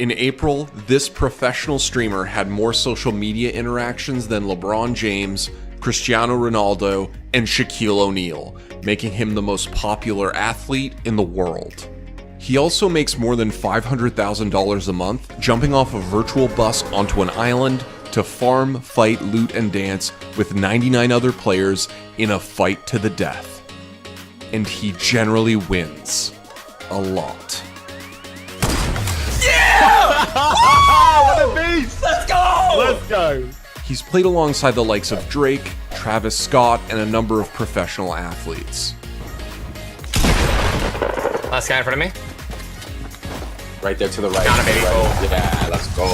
In April, this professional streamer had more social media interactions than LeBron James, Cristiano Ronaldo, and Shaquille O'Neal, making him the most popular athlete in the world. He also makes more than $500,000 a month jumping off a virtual bus onto an island to farm, fight, loot, and dance with 99 other players in a fight to the death. And he generally wins. A lot. Yeah! What a beast! Let's go! Let's go! He's played alongside the likes of Drake, Travis Scott, and a number of professional athletes. Last guy in front of me. Right there to the right. Got him, baby. Right. Yeah, let's go.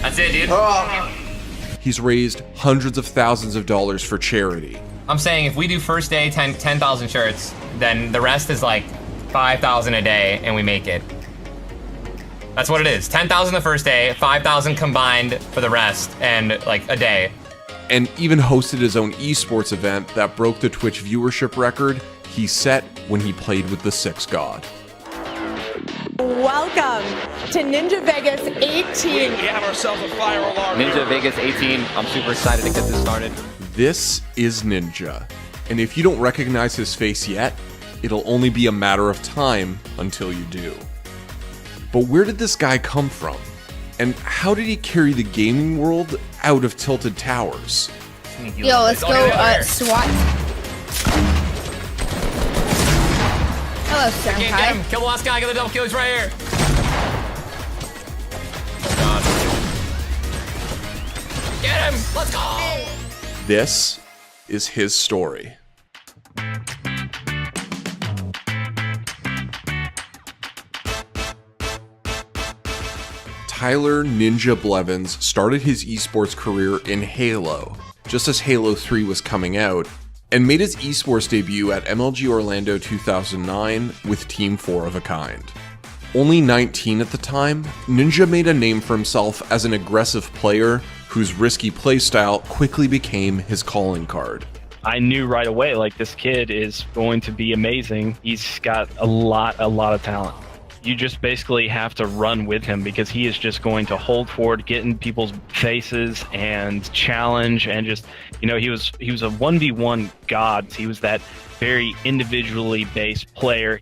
That's it, dude. He's raised hundreds of thousands of dollars for charity. I'm saying if we do first day 10,000 shirts, then the rest is like 5,000 a day and we make it. That's what it is. 10,000 the first day, 5,000 combined for the rest, and like a day. And even hosted his own esports event that broke the Twitch viewership record he set when he played with the Six God. Welcome to Ninja Vegas 18. We have ourselves a fire alarm. Ninja Vegas 18. I'm super excited to get this started. This is Ninja, and if you don't recognize his face yet, it'll only be a matter of time until you do. But where did this guy come from? And how did he carry the gaming world out of Tilted Towers? Yo, let's go SWAT. Hello, Sam. Get him. Kill the last guy. Get the double kill. He's right here. Oh, God. Get him. Let's go. This is his story. Tyler Ninja Blevins started his esports career in Halo, just as Halo 3 was coming out, and made his esports debut at MLG Orlando 2009 with Team 4 of a Kind. Only 19 at the time, Ninja made a name for himself as an aggressive player whose risky playstyle quickly became his calling card. I knew right away, like, this kid is going to be amazing. He's got a lot of talent. You just basically have to run with him because he is just going to hold forward, get in people's faces and challenge, and just, you know, he was a 1v1 god. He was that very individually based player.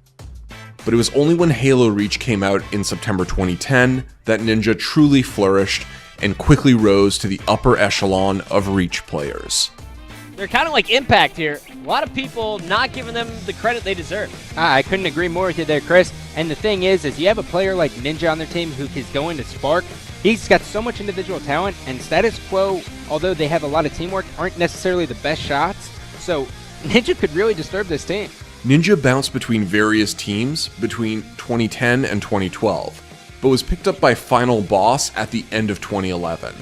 But it was only when Halo Reach came out in September 2010 that Ninja truly flourished and quickly rose to the upper echelon of Reach players. They're kind of like Impact here. A lot of people not giving them the credit they deserve. I couldn't agree more with you there, Chris. And the thing is you have a player like Ninja on their team who is going to spark. He's got so much individual talent, and Status Quo, although they have a lot of teamwork, aren't necessarily the best shots. So Ninja could really disturb this team. Ninja bounced between various teams between 2010 and 2012, but was picked up by Final Boss at the end of 2011.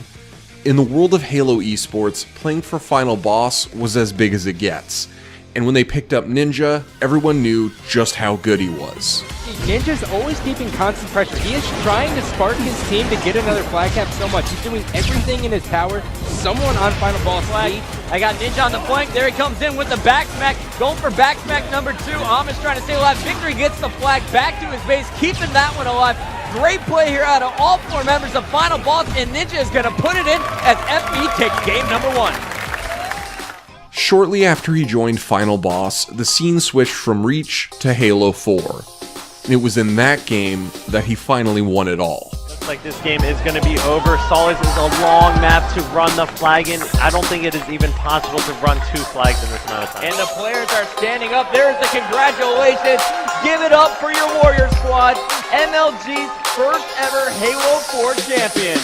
In the world of Halo esports, playing for Final Boss was as big as it gets, and when they picked up Ninja, everyone knew just how good he was. Ninja's always keeping constant pressure. He is trying to spark his team to get another flag cap so much. He's doing everything in his power. Someone on Final Boss flag. I got Ninja on the flank. There he comes in with the back smack. Going for back smack number 2. Amish trying to stay alive. Victory gets the flag back to his base, keeping that one alive. Great play here out of all 4 members of Final Boss, and Ninja is going to put it in as FE takes game number 1. Shortly after he joined Final Boss, the scene switched from Reach to Halo 4. And it was in that game that he finally won it all. Looks like this game is going to be over. Solids is a long map to run the flag in. I don't think it is even possible to run 2 flags in this amount of time. And the players are standing up. There's the congratulations. Give it up for your Warrior Squad. MLG's first ever Halo 4 champion.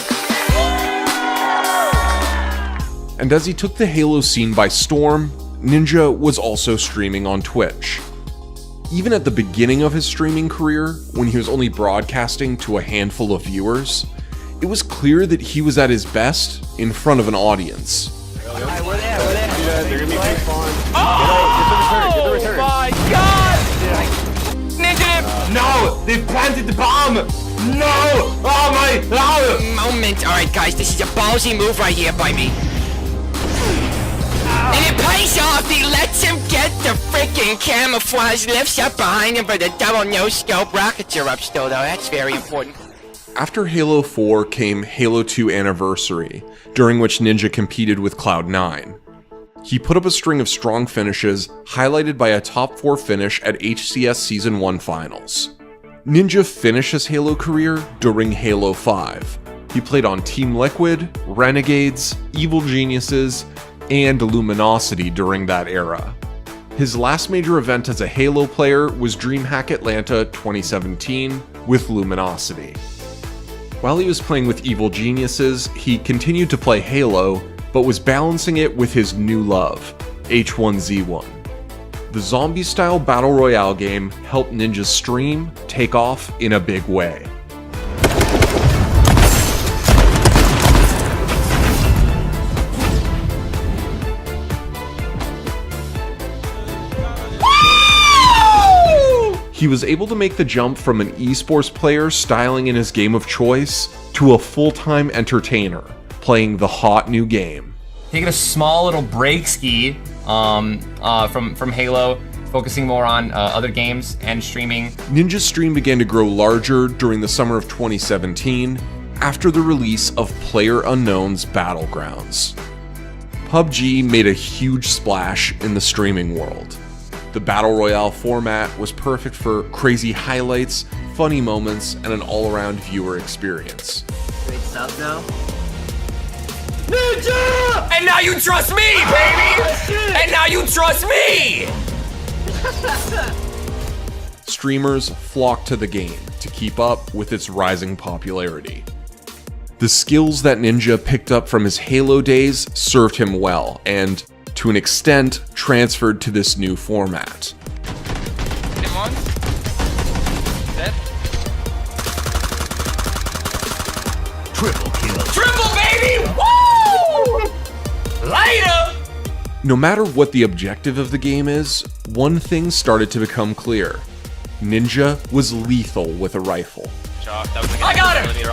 And as he took the Halo scene by storm, Ninja was also streaming on Twitch. Even at the beginning of his streaming career, when he was only broadcasting to a handful of viewers, it was clear that he was at his best in front of an audience. They're gonna be fun. Oh, get the return. My God! Ninja! No! They planted the bomb! No! Oh my! No! Moment. Alright guys, this is a ballsy move right here by me. And it pays off. He lets him get the freaking camouflage, lifts up behind him for the double no-scope. Rockets are up still though, that's very important. After Halo 4 came Halo 2 Anniversary, during which Ninja competed with Cloud9. He put up a string of strong finishes, highlighted by a top 4 finish at HCS Season 1 Finals. Ninja finished his Halo career during Halo 5. He played on Team Liquid, Renegades, Evil Geniuses, and Luminosity during that era. His last major event as a Halo player was DreamHack Atlanta 2017 with Luminosity. While he was playing with Evil Geniuses, he continued to play Halo, but was balancing it with his new love, H1Z1. The zombie-style battle royale game helped Ninja's stream take off in a big way. He was able to make the jump from an esports player styling in his game of choice to a full-time entertainer, playing the hot new game. Taking a small little break ski from Halo, focusing more on other games and streaming. Ninja's stream began to grow larger during the summer of 2017 after the release of PlayerUnknown's Battlegrounds. PUBG made a huge splash in the streaming world. The Battle Royale format was perfect for crazy highlights, funny moments, and an all-around viewer experience. Wait, sub now? Ninja! And now you trust me, baby! And now you trust me! Streamers flocked to the game to keep up with its rising popularity. The skills that Ninja picked up from his Halo days served him well, and to an extent, transferred to this new format. Triple kill. Triple, baby! Woo! Later! No matter what the objective of the game is, one thing started to become clear. Ninja was lethal with a rifle. I got him!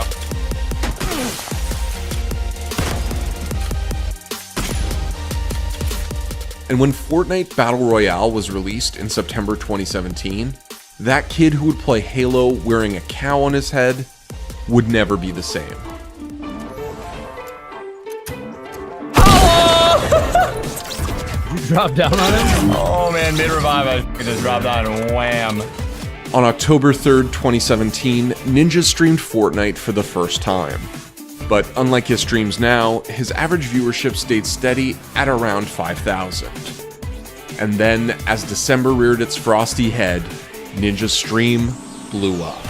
And when Fortnite Battle Royale was released in September 2017, that kid who would play Halo wearing a cow on his head would never be the same. You dropped down on him? Oh man, mid-revive, I just dropped down and wham. On October 3rd, 2017, Ninja streamed Fortnite for the first time. But unlike his streams now, his average viewership stayed steady at around 5,000. And then, as December reared its frosty head, Ninja's stream blew up.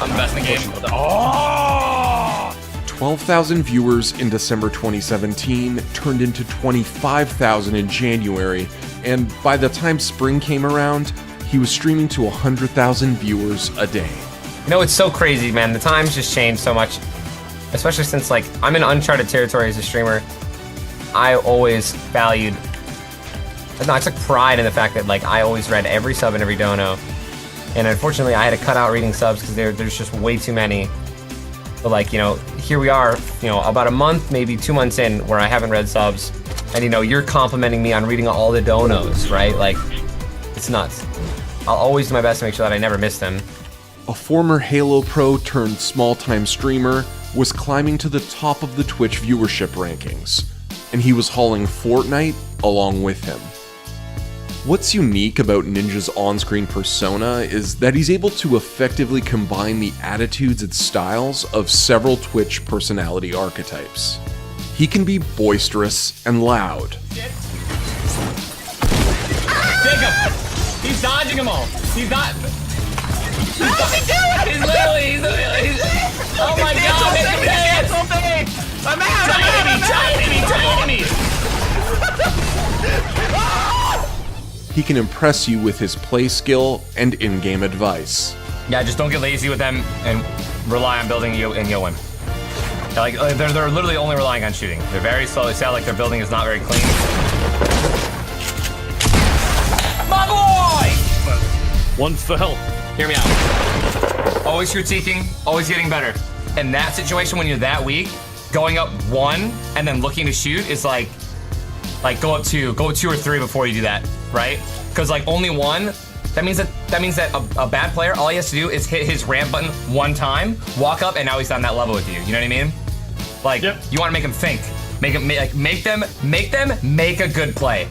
I'm the best in the game. Oh! 12,000 viewers in December 2017 turned into 25,000 in January, and by the time spring came around, he was streaming to 100,000 viewers a day. You know, it's so crazy, man. The times just changed so much. Especially since, like, I'm in uncharted territory as a streamer. I always valued... No, I took pride in the fact that, like, I always read every sub and every dono. And unfortunately, I had to cut out reading subs because there's just way too many. But, like, you know, here we are, you know, about a month, maybe 2 months in, where I haven't read subs. And, you know, you're complimenting me on reading all the donos, right? Like, it's nuts. I'll always do my best to make sure that I never miss them. A former Halo pro turned small-time streamer was climbing to the top of the Twitch viewership rankings, and he was hauling Fortnite along with him. What's unique about Ninja's on-screen persona is that he's able to effectively combine the attitudes and styles of several Twitch personality archetypes. He can be boisterous and loud. Jacob! He's dodging them all! He's not... How's he doing? He's literally... Oh my god, make him dance! I'm out! Try me! He can impress you with his play skill and in-game advice. Yeah, just don't get lazy with them and rely on building and you'll win. Like, they're literally only relying on shooting. They're very slow. They sound like their building is not very clean. My boy! One fell. Hear me out. Always critiquing, always getting better. In that situation, when you're that weak, going up 1 and then looking to shoot is like go up 2 or 3 before you do that, right? Because like only 1 That means that a bad player, all he has to do is hit his ramp button one time, walk up, and now he's on that level with you. You know what I mean? Like, you want to make him think. Make them make a good play.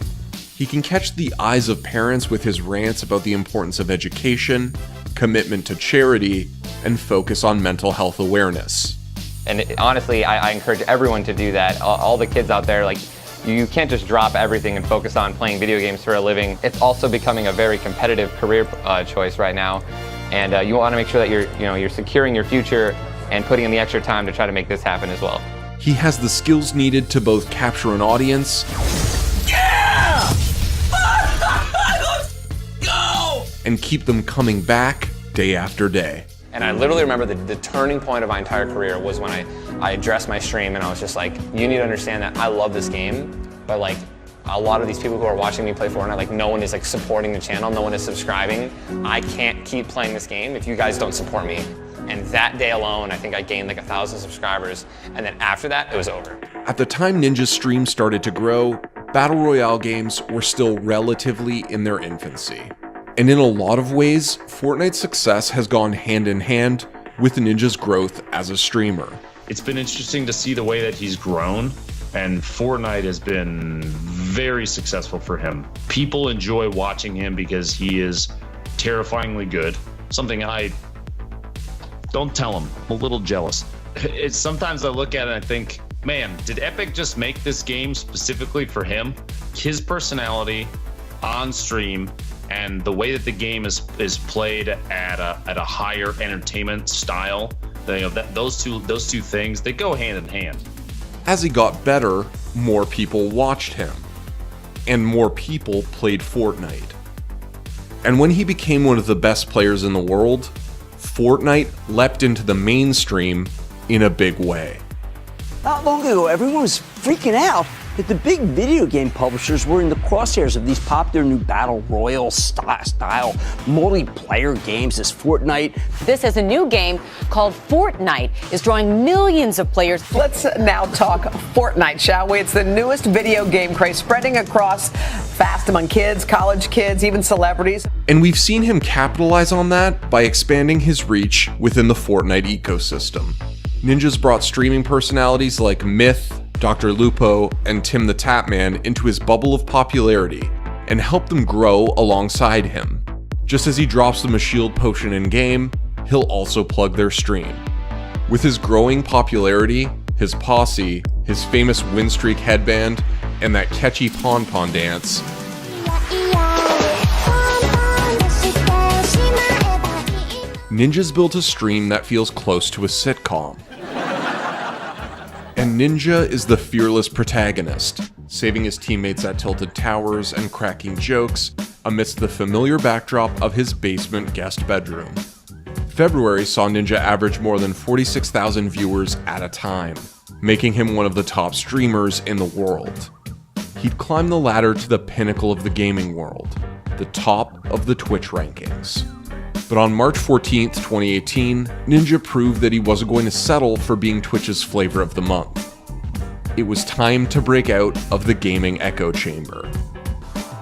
He can catch the eyes of parents with his rants about the importance of education, commitment to charity, and focus on mental health awareness. And honestly, I encourage everyone to do that. All the kids out there, like, you can't just drop everything and focus on playing video games for a living. It's also becoming a very competitive career choice right now. And you want to make sure that you're securing your future and putting in the extra time to try to make this happen as well. He has the skills needed to both capture an audience and keep them coming back day after day. And I literally remember the turning point of my entire career was when I addressed my stream and I was just like, you need to understand that I love this game, but like a lot of these people who are watching me play Fortnite, like no one is like supporting the channel, no one is subscribing. I can't keep playing this game if you guys don't support me. And that day alone, I think I gained like 1,000 subscribers. And then after that, it was over. At the time Ninja's stream started to grow, Battle Royale games were still relatively in their infancy. And in a lot of ways, Fortnite's success has gone hand in hand with Ninja's growth as a streamer. It's been interesting to see the way that he's grown, and Fortnite has been very successful for him. People enjoy watching him because he is terrifyingly good, something I don't tell him. I'm a little jealous. It's sometimes I look at it and I think, man, did Epic just make this game specifically for him? His personality on stream and the way that the game is played at a higher entertainment style, those two things, they go hand in hand. As he got better, more people watched him, and more people played Fortnite. And when he became one of the best players in the world, Fortnite leapt into the mainstream in a big way. Not long ago, everyone was freaking out that the big video game publishers were in the crosshairs of these popular new battle royale style multiplayer games as Fortnite. This is a new game called Fortnite, is drawing millions of players. Let's now talk Fortnite, shall we? It's the newest video game craze spreading across fast among kids, college kids, even celebrities. And we've seen him capitalize on that by expanding his reach within the Fortnite ecosystem. Ninja's brought streaming personalities like Myth, Dr. Lupo, and Tim the Tapman into his bubble of popularity and helped them grow alongside him. Just as he drops them a shield potion in-game, he'll also plug their stream. With his growing popularity, his posse, his famous win streak headband, and that catchy pon-pon dance, Ninja's built a stream that feels close to a sitcom. And Ninja is the fearless protagonist, saving his teammates at tilted towers and cracking jokes amidst the familiar backdrop of his basement guest bedroom. February saw Ninja average more than 46,000 viewers at a time, making him one of the top streamers in the world. He'd climbed the ladder to the pinnacle of the gaming world, the top of the Twitch rankings. But on March 14th, 2018, Ninja proved that he wasn't going to settle for being Twitch's flavor of the month. It was time to break out of the gaming echo chamber.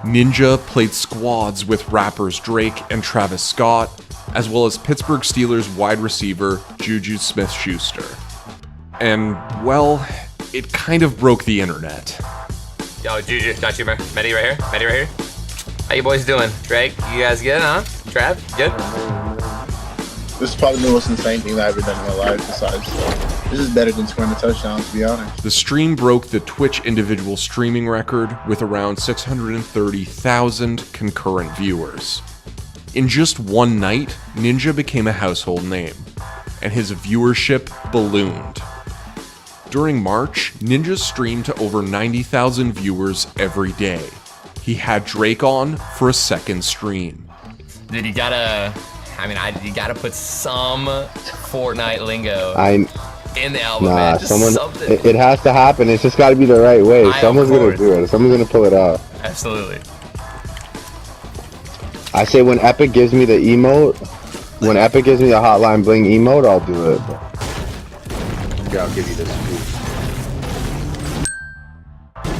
Ninja played squads with rappers Drake and Travis Scott, as well as Pittsburgh Steelers wide receiver Juju Smith-Schuster. And, well, it kind of broke the internet. Yo, Juju, got you, Medi right here. Medi right here. How you boys doing? Drake, you guys good, huh? Trav, good? This is probably the most insane thing that I've ever done in my life besides. This is better than scoring a touchdown, to be honest. The stream broke the Twitch individual streaming record with around 630,000 concurrent viewers. In just one night, Ninja became a household name, and his viewership ballooned. During March, Ninja streamed to over 90,000 viewers every day. He had Drake on for a second stream. Dude, you gotta put some Fortnite lingo in the album, man. Just something. It has to happen. It's just gotta be the right way. Someone's gonna do it. Someone's gonna pull it out. Absolutely. I say when Epic gives me the emote, when Epic gives me the Hotline Bling emote, I'll do it. Yeah, I'll give you this.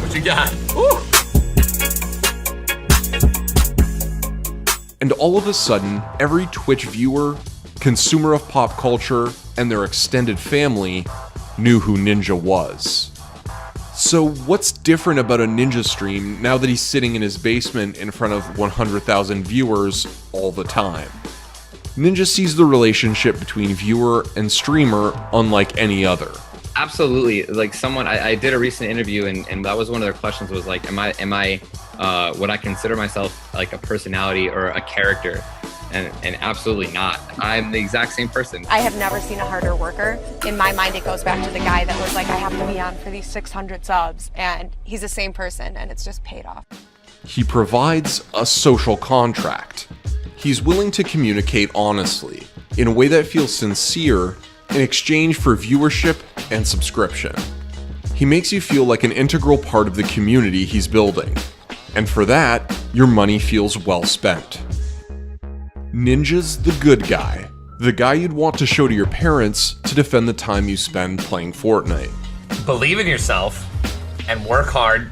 What you got? Woo! And all of a sudden, every Twitch viewer, consumer of pop culture, and their extended family knew who Ninja was. So what's different about a Ninja stream now that he's sitting in his basement in front of 100,000 viewers all the time? Ninja sees the relationship between viewer and streamer unlike any other. Absolutely. Like I did a recent interview and that was one of their questions was like, am I would I consider myself like a personality or a character? And absolutely not. I'm the exact same person. I have never seen a harder worker. In my mind, it goes back to the guy that was like, I have to be on for these 600 subs, and he's the same person, and it's just paid off. He provides a social contract. He's willing to communicate honestly, in a way that feels sincere, in exchange for viewership and subscription. He makes you feel like an integral part of the community he's building, and for that, your money feels well spent. Ninja's the good guy. The guy you'd want to show to your parents to defend the time you spend playing Fortnite. Believe in yourself and work hard.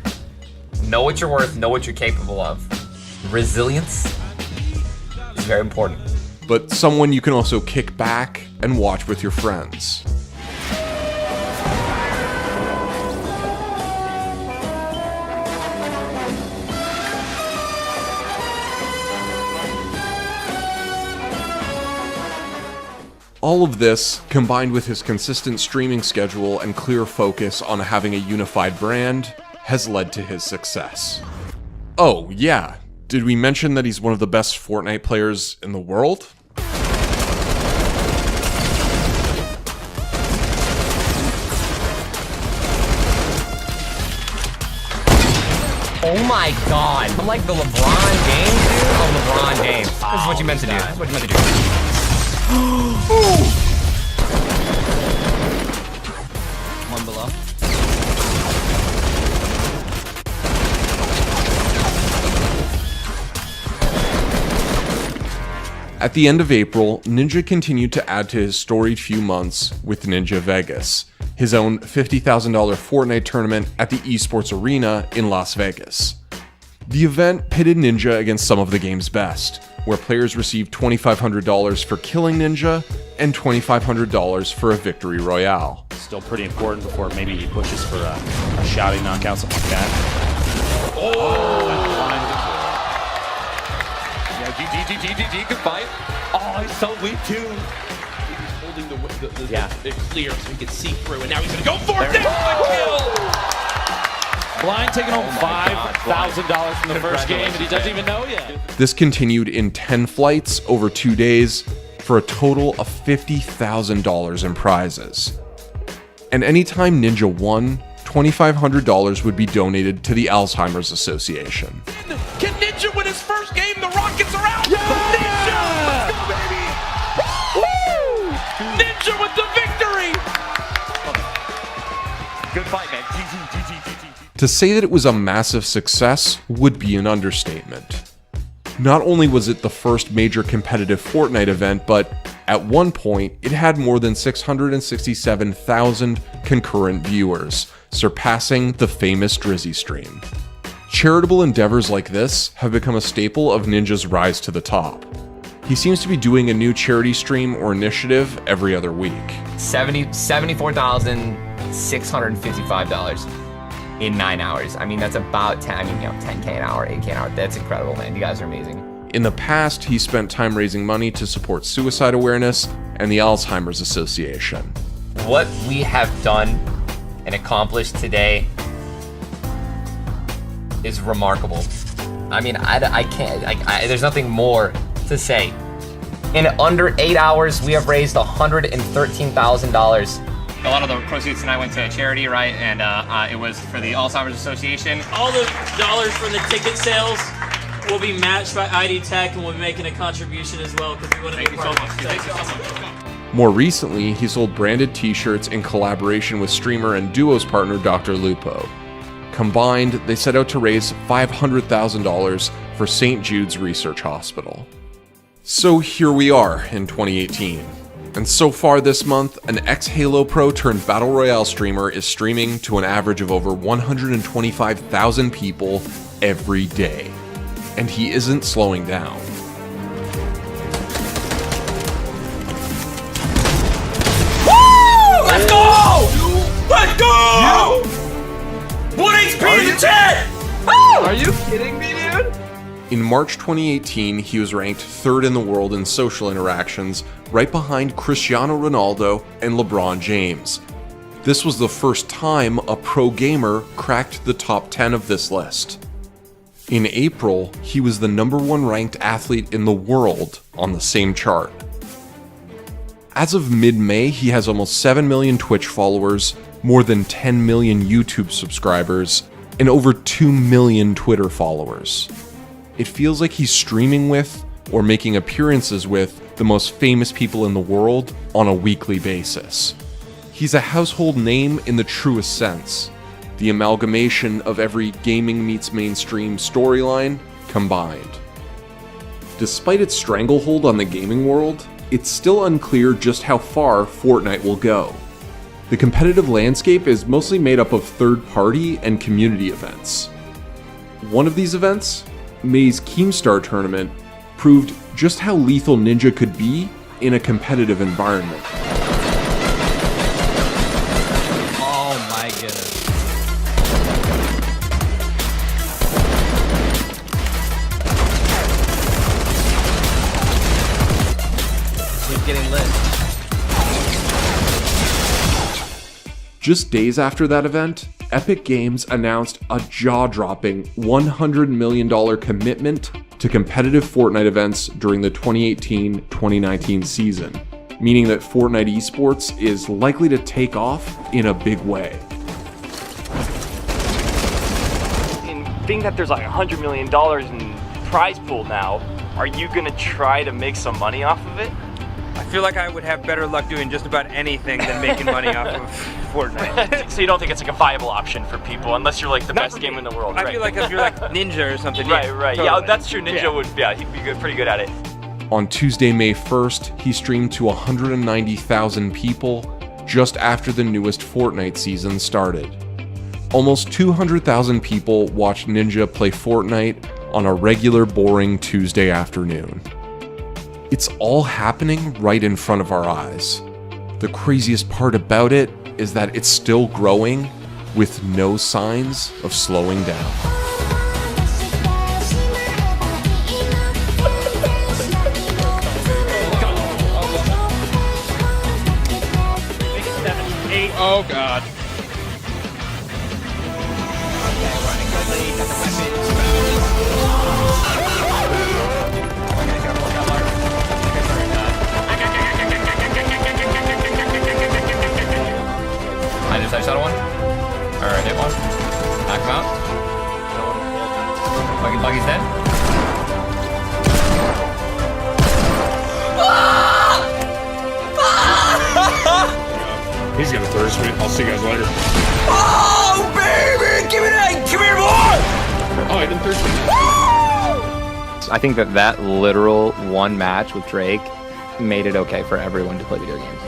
Know what you're worth, know what you're capable of. Resilience is very important. But someone you can also kick back and watch with your friends. All of this, combined with his consistent streaming schedule and clear focus on having a unified brand, has led to his success. Oh, yeah, did we mention that he's one of the best Fortnite players in the world? Oh my god. I'm like the LeBron James dude? Oh, LeBron James. This is what you meant to do. This is what you meant to do. One below. At the end of April, Ninja continued to add to his storied few months with Ninja Vegas, his own $50,000 Fortnite tournament at the esports arena in Las Vegas. The event pitted Ninja against some of the game's best, where players received $2,500 for killing Ninja and $2,500 for a victory royale. Still pretty important before maybe he pushes for a shouting knockout, something like that. Yeah, GG, good fight. Oh, he's so weak too. He's holding it clear so he can see through, and now he's gonna go for it. There's the kill. Blind taking home $5,000 from the first game, and he doesn't even know yet. This continued in 10 flights over 2 days for a total of $50,000 in prizes. And anytime Ninja won, $2,500 would be donated to the Alzheimer's Association. Can Ninja win his first game? The Rockets are out. Yeah! Ninja, let's go, baby! Woo! Ninja with the victory. Good fight, man. To say that it was a massive success would be an understatement. Not only was it the first major competitive Fortnite event, but at one point, it had more than 667,000 concurrent viewers, surpassing the famous Drizzy stream. Charitable endeavors like this have become a staple of Ninja's rise to the top. He seems to be doing a new charity stream or initiative every other week. $74,655 in 9 hours. I mean, that's about 10K an hour, 8K an hour. That's incredible, man. You guys are amazing. In the past, he spent time raising money to support suicide awareness and the Alzheimer's Association. What we have done and accomplished today is remarkable. I mean, I can't, there's nothing more to say. In under 8 hours, we have raised $113,000. A lot of the proceeds tonight went to a charity, right? And it was for the Alzheimer's Association. All the dollars from the ticket sales will be matched by ID Tech, and we'll be making a contribution as well because we want to make part of it. Thank you so much. More recently, he sold branded t-shirts in collaboration with streamer and duos partner Dr. Lupo. Combined, they set out to raise $500,000 for St. Jude's Research Hospital. So here we are in 2018. And so far this month, an ex-Halo Pro turned Battle Royale streamer is streaming to an average of over 125,000 people every day. And he isn't slowing down. In March 2018, he was ranked 3rd in the world in social interactions, right behind Cristiano Ronaldo and LeBron James. This was the first time a pro gamer cracked the top 10 of this list. In April, he was the #1 ranked athlete in the world on the same chart. As of mid-May, he has almost 7 million Twitch followers, more than 10 million YouTube subscribers, and over 2 million Twitter followers. It feels like he's streaming with, or making appearances with, the most famous people in the world on a weekly basis. He's a household name in the truest sense, the amalgamation of every gaming meets mainstream storyline combined. Despite its stranglehold on the gaming world, it's still unclear just how far Fortnite will go. The competitive landscape is mostly made up of third-party and community events. One of these events, May's Keemstar tournament, proved just how lethal Ninja could be in a competitive environment. Oh my goodness. He's getting lit. Just days after that event, Epic Games announced a jaw-dropping $100 million commitment to competitive Fortnite events during the 2018-2019 season, meaning that Fortnite esports is likely to take off in a big way. And being that there's like $100 million in prize pool now, are you gonna try to make some money off of it? I feel like I would have better luck doing just about anything than making money off of Fortnite. So you don't think it's like a viable option for people unless you're like the best game in the world, I right? feel like if you're like Ninja or something. Right, yeah, right. totally. Yeah, that's true. Ninja would, he'd be good, pretty good at it. On Tuesday, May 1st, he streamed to 190,000 people just after the newest Fortnite season started. Almost 200,000 people watched Ninja play Fortnite on a regular, boring Tuesday afternoon. It's all happening right in front of our eyes. The craziest part about it is that it's still growing with no signs of slowing down. Oh god. I shot one. Or I hit one. Knock him out. Buggy's dead. He's gonna thirst me. I'll see you guys later. Oh, baby! Give me that! Come here, boy! Oh, I didn't thirst me. I think that literal one match with Drake made it okay for everyone to play video games.